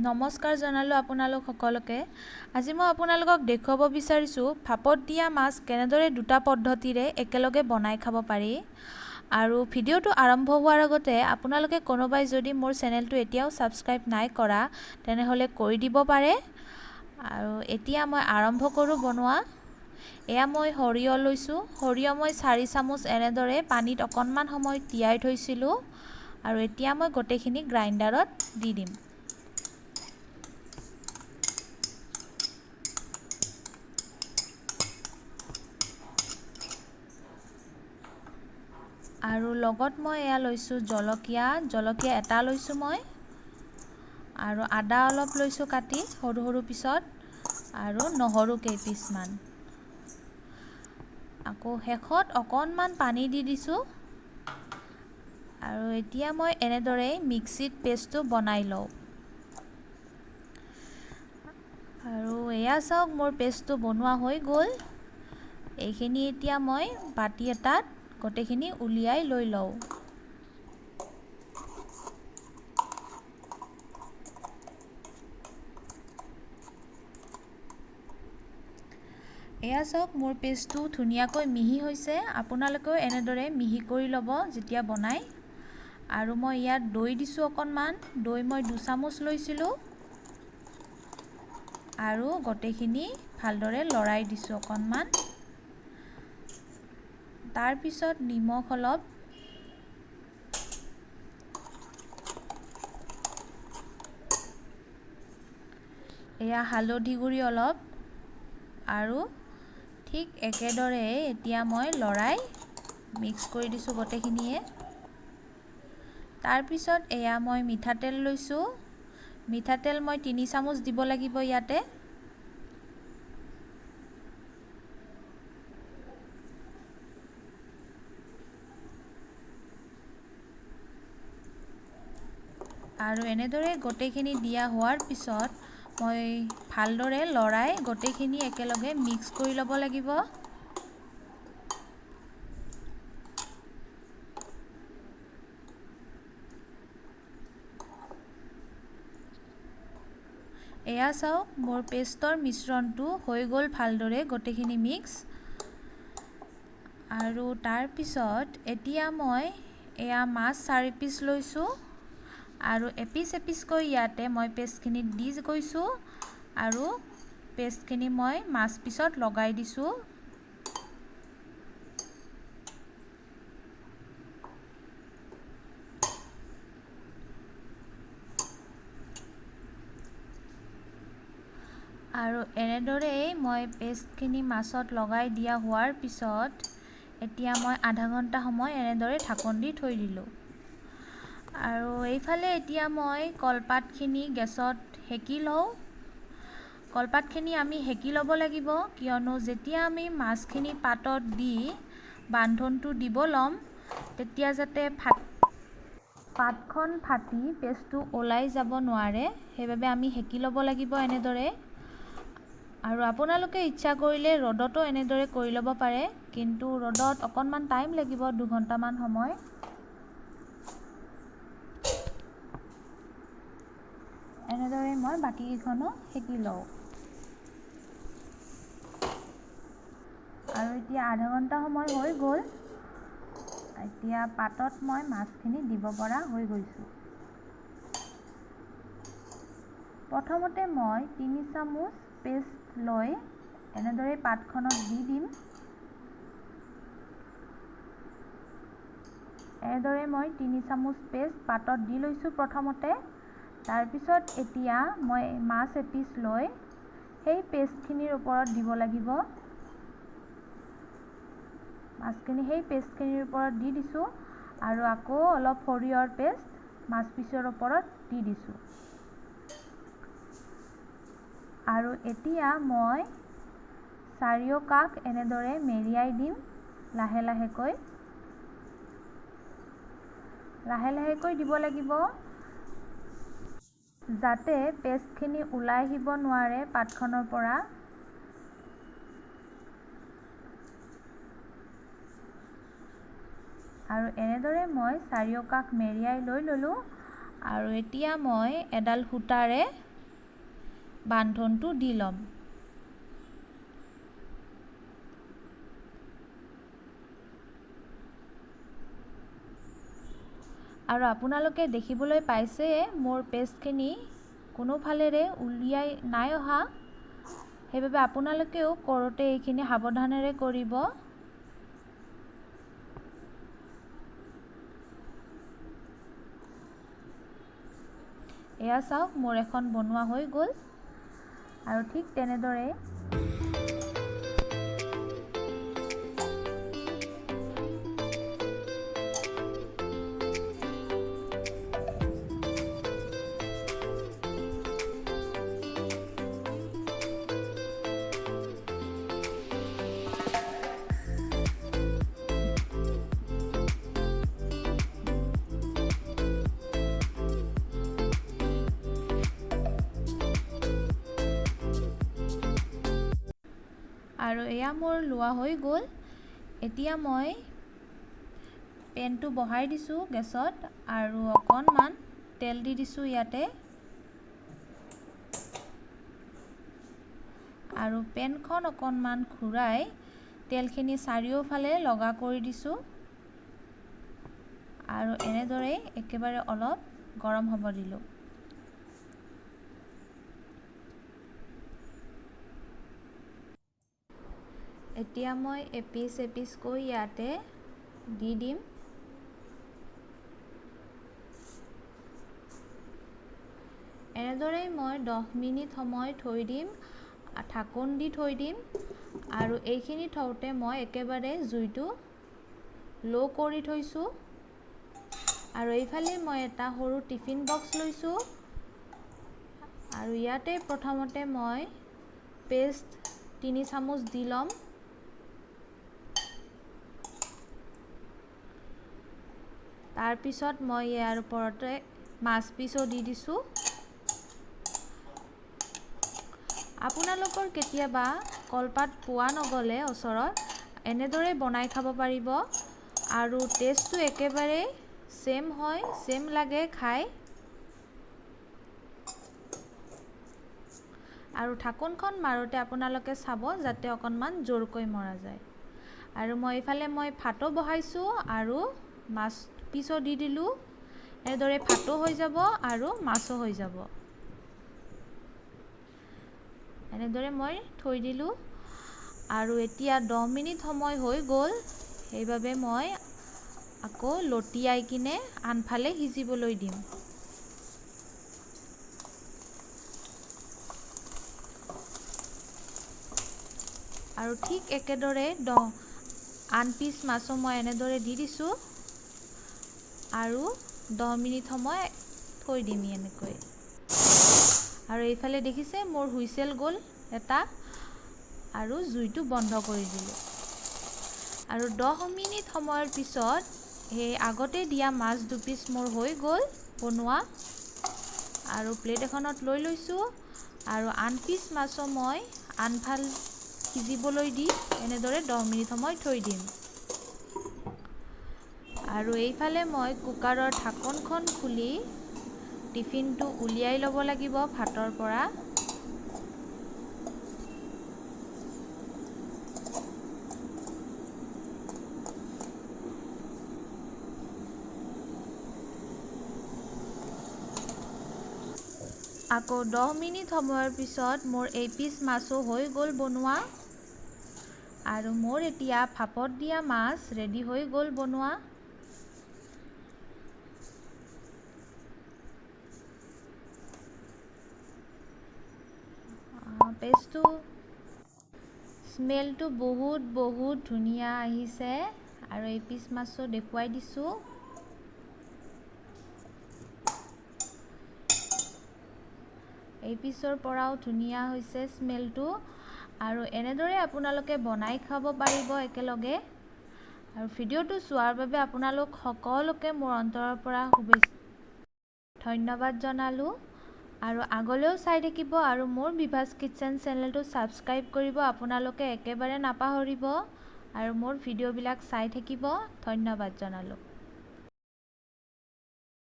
নমস্কাৰ জনালোঁ আপোনালোক সকলোকে। আজি মই আপোনালোকক দেখুৱাব বিচাৰিছোঁ ভাপত দিয়া মাছ কেনেদৰে দুটা পদ্ধতিৰে একেলগে বনাই খাব পাৰি। আৰু ভিডিঅ'টো আৰম্ভ হোৱাৰ আগতে আপোনালোকে কোনোবাই যদি মোৰ চেনেলটো এতিয়াও ছাবস্ক্ৰাইব নাই কৰা তেনেহ'লে কৰি দিব পাৰে। আৰু এতিয়া মই আৰম্ভ কৰোঁ বনোৱা। এয়া মই সৰিয়হ লৈছোঁ। সৰিয়হ মই 4 চামুচ এনেদৰে পানীত অকণমান সময় তিয়াই থৈছিলোঁ। আৰু এতিয়া মই গোটেইখিনি গ্ৰাইণ্ডাৰত দি দিম। আৰু লগত মই এয়া লৈছোঁ জলকীয়া এটা লৈছোঁ মই। আৰু আদা অলপ লৈছোঁ কাটি সৰু সৰু পিছত, আৰু নহৰু কেইপিচমান। আকৌ শেষত অকণমান পানী দি দিছোঁ। আৰু এতিয়া মই এনেদৰে মিক্সিত পেষ্টটো বনাই লওঁ। আৰু এয়া চাওক মোৰ পেষ্টটো বনোৱা হৈ গ'ল। এইখিনি এতিয়া মই বাটি এটাত গোটেইখিনি উলিয়াই লৈ লওঁ। এয়া চাওক মোৰ পেষ্টটো ধুনীয়াকৈ মিহি হৈছে। আপোনালোকেও এনেদৰে মিহি কৰি ল'ব যেতিয়া বনাই। আৰু মই ইয়াত দৈ দিছোঁ অকণমান। দৈ মই 2 চামুচ লৈছিলোঁ। আৰু গোটেইখিনি ভালদৰে লৰাই দিছোঁ অকণমান। তাৰপিছত নিমখ অলপ, এয়া হালধি গুড়ি অলপ, আৰু ঠিক একেদৰে এতিয়া মই লৰাই মিক্স কৰি দিছোঁ গোটেইখিনিয়ে। তাৰপিছত এয়া মই মিঠাতেল লৈছোঁ। মিঠাতেল মই 3 চামুচ দিব লাগিব ইয়াতে। আৰু এনেদৰে গোটেইখিনি দিয়া হোৱাৰ পিছত মই ভালদৰে লৰাই গোটেইখিনি একেলগে মিক্স কৰি ল'ব লাগিব। এয়া চাওক মোৰ পেষ্টৰ মিশ্ৰণটো হৈ গ'ল ভালদৰে গোটেইখিনি মিক্স। আৰু তাৰপিছত এতিয়া মই এয়া মাছ 4 পিচ লৈছোঁ। আৰু এপিচ এপিচকৈ ইয়াতে মই পেষ্টখিনিত দি গৈছোঁ। আৰু পেষ্টখিনি মই মাছ পিছত লগাই দিছোঁ। আৰু এনেদৰেই মই পেষ্টখিনি মাছত লগাই দিয়া হোৱাৰ পিছত এতিয়া মই আধা ঘণ্টা সময় এনেদৰে ঢাকন দি থৈ দিলোঁ। আৰু এইফালে এতিয়া মই কলপাতখিনি গেছত সেকি লওঁ। কলপাতখিনি আমি সেকি ল'ব লাগিব, কিয়নো যেতিয়া আমি মাছখিনি পাতত দি বান্ধনটো দিব ল'ম তেতিয়া যাতে পাতখন ফাটি পেষ্টটো ওলাই যাব নোৱাৰে, সেইবাবে আমি সেকি ল'ব লাগিব এনেদৰে। আৰু আপোনালোকে ইচ্ছা কৰিলে ৰ'দতো এনেদৰে কৰি ল'ব পাৰে, কিন্তু ৰ'দত অকণমান টাইম লাগিব, 2 ঘণ্টামান সময়। এনেদৰে মই বাকীকেইখনো সেকি লওঁ। আৰু এতিয়া আধা ঘণ্টা সময় হৈ গ'ল। এতিয়া পাতত মই মাছখিনি দিব পৰা হৈ গৈছোঁ। প্ৰথমতে মই 3 চামুচ পেষ্ট লৈ এনেদৰে পাতখনত দি দিম। এনেদৰে মই 3 চামুচ পেষ্ট পাতত দি লৈছোঁ প্ৰথমতে। তাৰপিছত এতিয়া মই মাছ এপিচ লৈ সেই পেষ্টখিনিৰ ওপৰত দিব লাগিব। মাছখিনি সেই পেষ্টখিনিৰ ওপৰত দি দিছোঁ। আৰু আকৌ অলপ সৰিয়হৰ পেষ্ট মাছ পিচৰ ওপৰত দি দিছোঁ। আৰু এতিয়া মই চাৰিওকাষ এনেদৰে মেৰিয়াই দিম লাহে লাহেকৈ দিব লাগিব, যাতে পেষ্টখিনি ওলাই আহিব নোৱাৰে পাতখনৰ পৰা। আৰু এনেদৰে মই চাৰিওকাষ মেৰিয়াই লৈ ল'লোঁ। আৰু এতিয়া মই এডাল সূতাৰে বান্ধনটো দি ল'ম। আৰু আপোনালোকে দেখিবলৈ পাইছে মোৰ পেষ্টখিনি কোনোফালেৰে উলিয়াই নাই অহা, সেইবাবে আপোনালোকেও কৰোঁতে এইখিনি সাৱধানেৰে কৰিব। এয়া চাওক, মোৰ এখন বনোৱা হৈ গ'ল। আৰু ঠিক তেনেদৰে আৰু এয়া মোৰ লোৱা হৈ গ'ল। এতিয়া মই পেনটো বহাই দিছোঁ গেছত আৰু অকণমান তেল দি দিছোঁ ইয়াতে। আৰু পেনখন অকণমান ঘূৰাই তেলখিনি চাৰিওফালে লগা কৰি দিছোঁ। আৰু এনেদৰে একেবাৰে অলপ গৰম হ'ব দিলোঁ। এতিয়া মই এপিচ এপিচকৈ ইয়াতে দি দিম। এনেদৰেই মই 10 মিনিট সময় থৈ দিম, ঢাকোন দি থৈ দিম। আৰু এইখিনি থওঁতে মই একেবাৰে জুইটো ল' কৰি থৈছোঁ। আৰু এইফালে মই এটা সৰু টিফিন বক্স লৈছোঁ। আৰু ইয়াতে প্ৰথমতে মই পেষ্ট 3 চামুচ দি ল'ম। তাৰপিছত মই ইয়াৰ ওপৰতে মাছ পিচো দি দিছোঁ। আপোনালোকৰ কেতিয়াবা কলপাত পোৱা নগ'লে ওচৰত এনেদৰে বনাই খাব পাৰিব। আৰু টেষ্টটো একেবাৰে ছেম হয়, ছেম লাগে খাই। আৰু ঢাকোনখন মাৰোঁতে আপোনালোকে চাব যাতে অকণমান জোৰকৈ মৰা যায়। আৰু এইফালে মই ভাতো বহাইছোঁ আৰু মাছ পিচো দি দিলোঁ। এনেদৰে ভাতো হৈ যাব আৰু মাছো হৈ যাব। এনেদৰে মই থৈ দিলোঁ। আৰু এতিয়া 10 মিনিট সময় হৈ গ'ল, সেইবাবে মই আকৌ লটিয়াই কিনে আনফালে সিজিবলৈ দিম। আৰু ঠিক একেদৰে আন পিচ মাছো মই এনেদৰে দি দিছোঁ। আৰু 10 মিনিট সময় থৈ দিম এনেকৈ। আৰু এইফালে দেখিছে মোৰ হুইচেল গ'ল এটা, আৰু জুইটো বন্ধ কৰি দিলোঁ। আৰু 10 মিনিট সময়ৰ পিছত এই আগতে দিয়া মাছ 2 পিচ মোৰ হৈ গ'ল বনোৱা। আৰু প্লেট এখনত লৈ লৈছোঁ। আৰু আন পিচ মাছো মই আনফাল সিজিবলৈ দি এনেদৰে 10 মিনিট সময় থৈ দিম। আৰু এইফালে মই কুকাৰৰ ঢাকোনখন খুলি টিফিনটো উলিয়াই ল'ব লাগিব ভাতৰ পৰা। আকৌ 10 মিনিট সময়ৰ পিছত মোৰ এই পিচ মাছো হৈ গ'ল বনোৱা। আৰু মোৰ এতিয়া ভাপত দিয়া মাছ ৰেডি হৈ গ'ল বনোৱা। পেষ্টটো স্মেলটো বহুত ধুনীয়া আহিছে। আৰু এই পিচ মাছো দেখুৱাই দিছোঁ। এই পিচৰ পৰাও ধুনীয়া হৈছে স্মেলটো। আৰু এনেদৰে আপোনালোকে বনাই খাব পাৰিব একেলগে। আৰু ভিডিঅ'টো চোৱাৰ বাবে আপোনালোক সকলোকে মোৰ অন্তৰৰ পৰা ধন্যবাদ জনালোঁ। আৰু আগলৈও চাই থাকিব আৰু মোৰ বিভাছ কিটচেন চেনেলটো ছাবস্ক্ৰাইব কৰিব আপোনালোকে একেবাৰে নাপাহৰিব। আৰু মোৰ ভিডিঅ'বিলাক চাই থাকিব। ধন্যবাদ জনালোঁ।